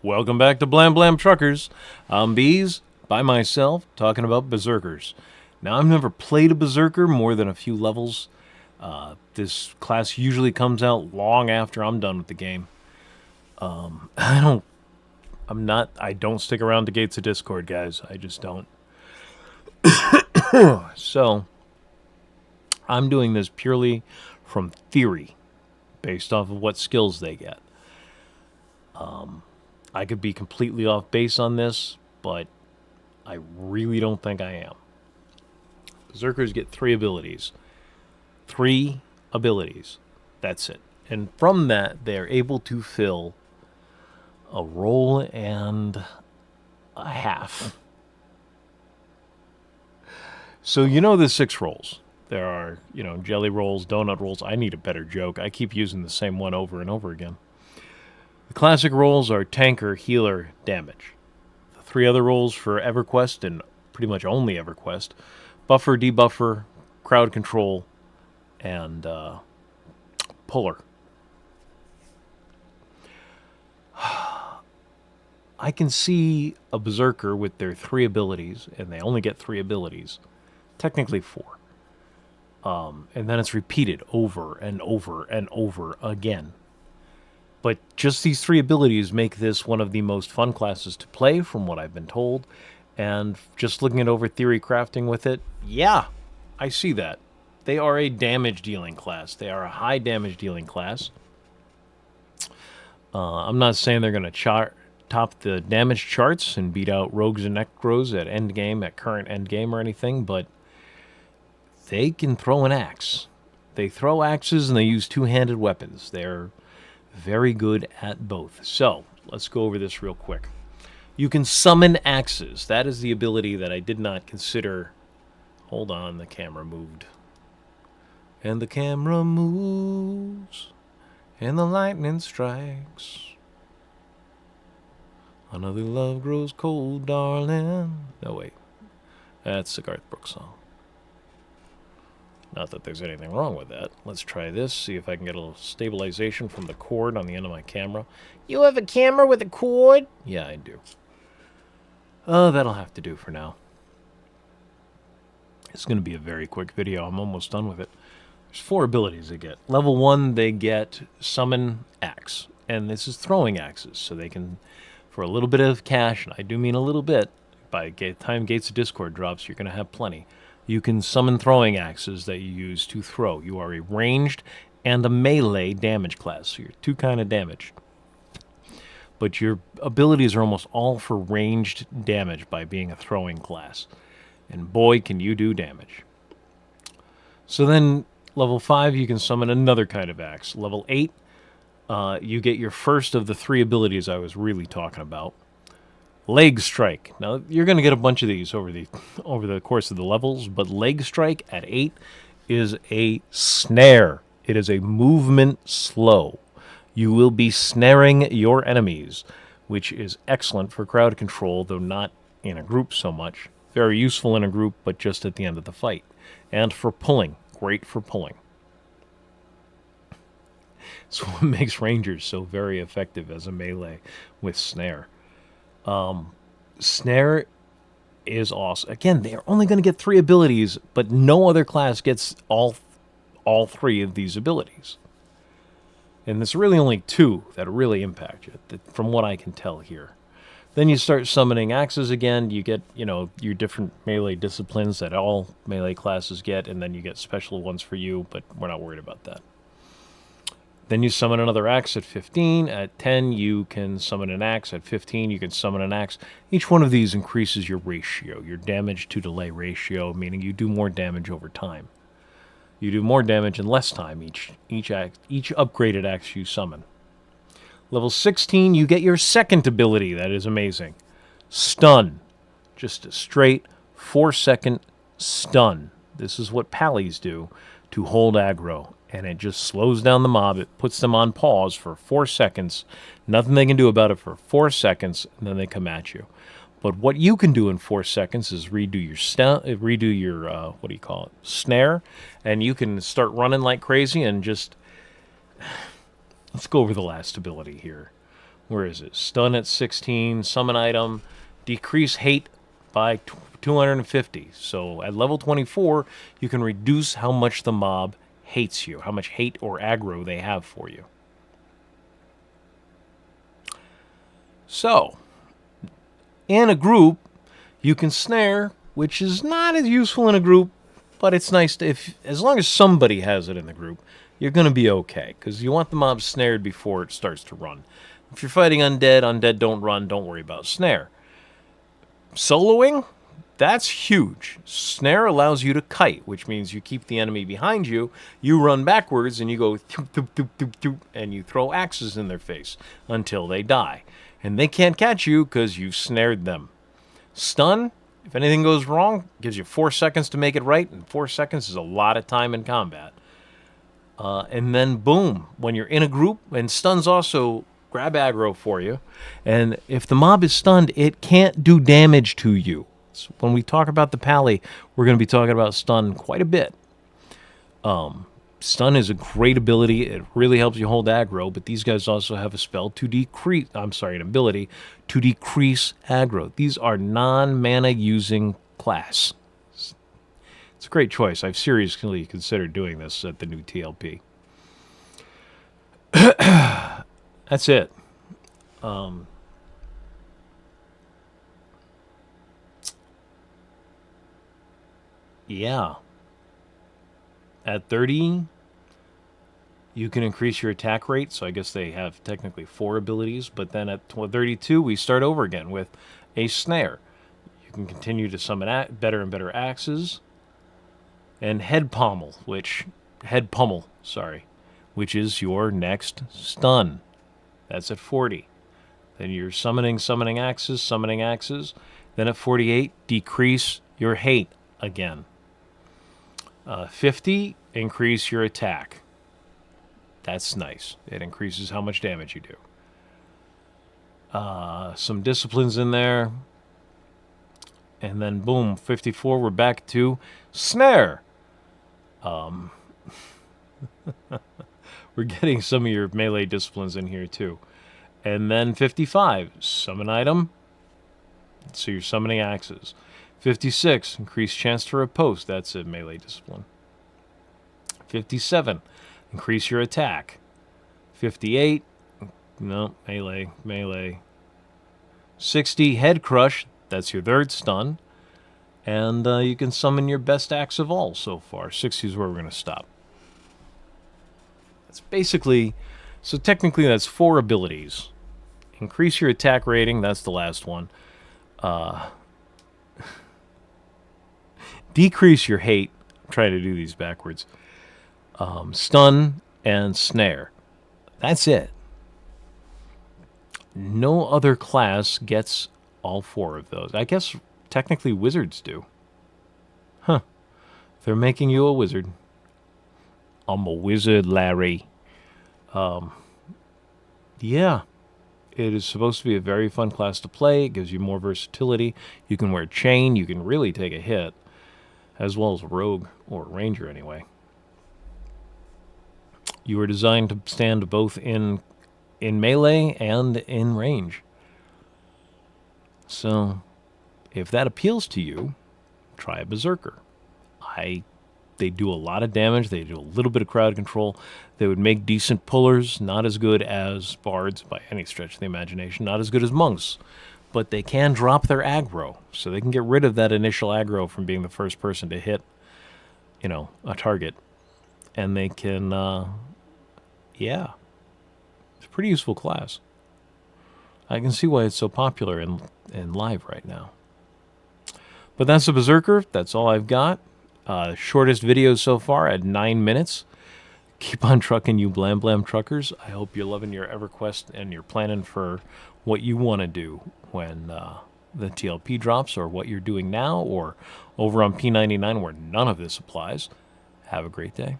Welcome back to Blam Blam Truckers. I'm Bees, by myself, talking about Berzerkers. Now, I've never played a Berserker more than a few levels. This class usually comes out long after I'm done with the game. I don't, I don't stick around to Gates of Discord, guys. I just don't. So, I'm doing this purely from theory, based off of what skills they get. I could be completely off base on this, but I really don't think I am. Berserkers get three abilities. Three abilities. That's it. And from that, they're able to fill a roll and a half. So you know the 6 rolls. There are, jelly rolls, donut rolls. I need a better joke. I keep using the same one over and over again. The classic rolls are tanker, healer, damage. The 3 other rolls for EverQuest, and pretty much only EverQuest, buffer, debuffer, crowd control, and puller. I can see a Berserker with their 3 abilities, and they only get 3 abilities. Technically 4. And then it's repeated over and over and over again. But just these 3 abilities make this one of the most fun classes to play, from what I've been told. And just looking at over theory crafting with it, yeah, I see that. They are a damage dealing class. They are a high damage dealing class. I'm not saying they're going to top the damage charts and beat out rogues and necros at endgame, at current endgame or anything, but they can throw an axe. They throw axes and they use 2-handed weapons. They're very good at both. So, let's go over this real quick. You can summon axes. That is the ability that I did not consider. Hold on, the camera moved. And the camera moves, and the lightning strikes. Another love grows cold, darling. No, wait. That's the Garth Brooks song. Not that there's anything wrong with that. Let's try this, see if I can get a little stabilization from the cord on the end of my camera. You have a camera with a cord? Yeah, I do. That'll have to do for now. It's going to be a very quick video. I'm almost done with it. There's 4 abilities they get. Level 1, they get Summon Axe. And this is throwing axes, so they can, for a little bit of cash, and I do mean a little bit, by the time Gates of Discord drops, you're going to have plenty. You can summon throwing axes that you use to throw. You are a ranged and a melee damage class, so you're 2 kind of damage. But your abilities are almost all for ranged damage by being a throwing class. And boy, can you do damage. So then, level 5, you can summon another kind of axe. Level 8, you get your first of the 3 abilities I was really talking about. Leg Strike. Now, you're going to get a bunch of these over the course of the levels, but Leg Strike at 8 is a snare. It is a movement slow. You will be snaring your enemies, which is excellent for crowd control, though not in a group so much. Very useful in a group, but just at the end of the fight. And for pulling. Great for pulling. It's what makes Rangers so very effective as a melee with Snare. Snare is awesome. Again, they are only going to get 3 abilities, but no other class gets all 3 of these abilities. And there's really only 2 that really impact you, from what I can tell here. Then you start summoning axes again. You get, your different melee disciplines that all melee classes get, and then you get special ones for you, but we're not worried about that. Then you summon another axe at 15. At 10, you can summon an axe. At 15, you can summon an axe. Each one of these increases your ratio, your damage to delay ratio, meaning you do more damage over time. You do more damage in less time each upgraded axe you summon. Level 16, you get your second ability. That is amazing. Stun. Just a straight 4-second stun. This is what pallies do to hold aggro. And it just slows down the mob. It puts them on pause for 4 seconds. Nothing they can do about it for 4 seconds, and then they come at you. But what you can do in 4 seconds is redo your snare, and you can start running like crazy and just... Let's go over the last ability here. Where is it? Stun at 16, summon item, decrease hate by 250. So at level 24, you can reduce how much the mob hates you, how much hate or aggro they have for you. So, in a group, you can snare, which is not as useful in a group, but it's nice to, as long as somebody has it in the group, you're going to be okay, because you want the mob snared before it starts to run. If you're fighting undead, undead don't run, don't worry about snare. Soloing, that's huge. Snare allows you to kite, which means you keep the enemy behind you, you run backwards, and you go thoop, thoop, thoop, thoop, thoop, and you throw axes in their face until they die. And they can't catch you because you've snared them. Stun, if anything goes wrong, gives you 4 seconds to make it right, and 4 seconds is a lot of time in combat. And then boom, when you're in a group, and stuns also grab aggro for you, and if the mob is stunned, it can't do damage to you. So when we talk about the pally, we're going to be talking about stun quite a bit. Stun is a great ability. It really helps you hold aggro, but these guys also have a spell to decrease, an ability to decrease aggro. These are non-mana using class. It's a great choice. I've seriously considered doing this at the new TLP. That's it. Yeah. At 30, you can increase your attack rate, so I guess they have technically 4 abilities, but then at 32, we start over again with a snare. You can continue to summon better and better axes, and head pummel, which is your next stun. That's at 40. Then you're summoning axes. Then at 48, decrease your hate again. 50, increase your attack. That's nice. It increases how much damage you do. Some disciplines in there. And then boom, 54, we're back to snare. We're getting some of your melee disciplines in here too. And then 55, summon item. So you're summoning axes. 56, increased chance to riposte. That's a melee discipline. 57, increase your attack. 58, no, melee. 60, head crush. That's your third stun. And you can summon your best axe of all so far. 60 is where we're going to stop. That's basically, so technically that's 4 abilities. Increase your attack rating, that's the last one. Decrease your hate. I'm trying to do these backwards. Stun and snare. That's it. No other class gets all 4 of those. I guess technically wizards do. Huh. They're making you a wizard. I'm a wizard, Larry. Yeah. It is supposed to be a very fun class to play. It gives you more versatility. You can wear chain. You can really take a hit. As well as rogue, or ranger anyway. You are designed to stand both in melee and in range. So, if that appeals to you, try a Berzerker. They do a lot of damage. They do a little bit of crowd control. They would make decent pullers, not as good as bards by any stretch of the imagination, not as good as monks. But they can drop their aggro, so they can get rid of that initial aggro from being the first person to hit, a target. And they can, yeah. It's a pretty useful class. I can see why it's so popular in live right now. But that's the Berzerker. That's all I've got. Shortest video so far at 9 minutes. Keep on trucking, you blam blam truckers. I hope you're loving your EverQuest and you're planning for what you want to do when the TLP drops, or what you're doing now, or over on P99 where none of this applies. Have a great day.